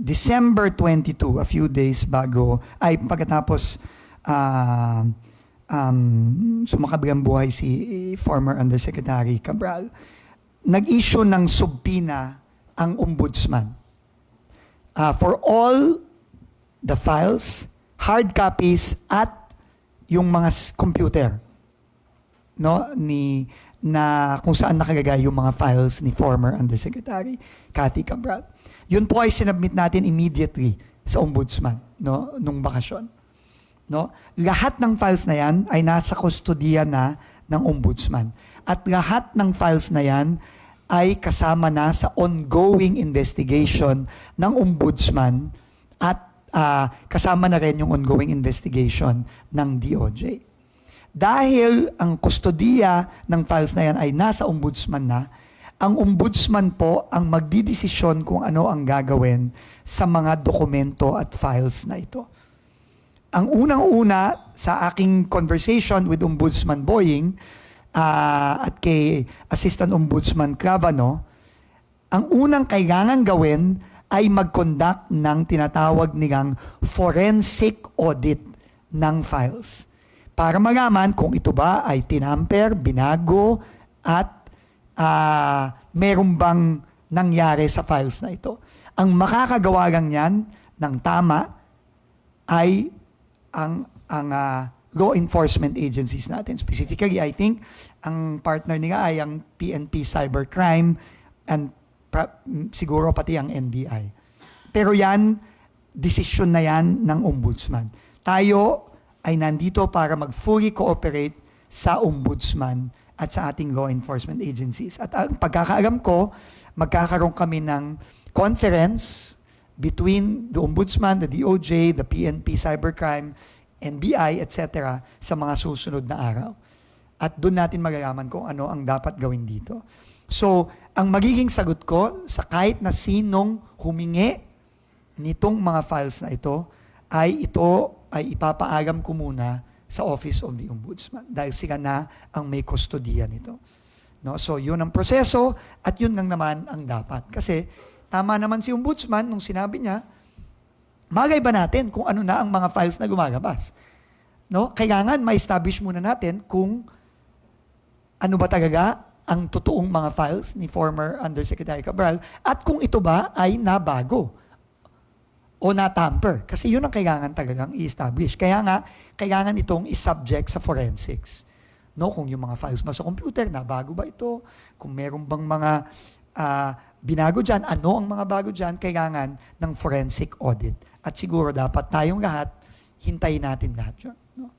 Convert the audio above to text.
December 22, a few days bago, ay pagkatapos sumakabilang buhay si former Undersecretary Cabral, nag-issue ng subpoena ang ombudsman for all the files, hard copies at yung mga computer, no, na kung saan nakagagay yung mga files ni former Undersecretary Cathy Cabral. Yun po ay sinubmit natin immediately sa ombudsman, no, nung bakasyon. No? Lahat ng files na yan ay nasa kustodiya na ng ombudsman. At lahat ng files na yan ay kasama na sa ongoing investigation ng ombudsman at kasama na rin yung ongoing investigation ng DOJ. Dahil ang kustodiya ng files na yan ay nasa ombudsman na, ang ombudsman po ang magdidesisyon kung ano ang gagawin sa mga dokumento at files na ito. Ang unang-una sa aking conversation with Ombudsman Boying at kay Assistant Ombudsman Cravano, ang unang kailangan gawin ay mag-conduct ng tinatawag nilang forensic audit ng files para malaman kung ito ba ay tinamper, binago, at meron bang nangyari sa files na ito. Ang makakagawa lang yan ng tama ay ang law enforcement agencies natin. Specifically, I think, ang partner nila ay ang PNP Cybercrime and siguro pati ang NBI. Pero yan, desisyon na yan ng ombudsman. Tayo ay nandito para mag-fully cooperate sa ombudsman at sa ating law enforcement agencies. At ang pagkakaalam ko, magkakaroon kami ng conference between the Ombudsman, the DOJ, the PNP Cybercrime, NBI, etc. sa mga susunod na araw. At doon natin magalaman kung ano ang dapat gawin dito. So, ang magiging sagot ko sa kahit na sinong humingi nitong mga files na ito ay ipapaalam ko muna sa Office of the Ombudsman dahil sila na ang may kustodiya nito. No? So, yun ang proseso at yun lang naman ang dapat. Kasi, tama naman si Ombudsman nung sinabi niya, magay ba natin kung ano na ang mga files na lumalabas? No? Kailangan ma-establish muna natin kung ano ba talaga ang totoong mga files ni former Undersecretary Cabral at kung ito ba ay nabago o na-tamper. Kasi yun ang kailangan talagang i-establish. Kaya nga, kailangan itong i-subject sa forensics. No? Kung yung mga files mo sa computer, nabago ba ito? Kung meron bang mga binago dyan, ano ang mga bago dyan, kailangan ng forensic audit. At siguro dapat tayong lahat, hintayin natin lahat yun. No?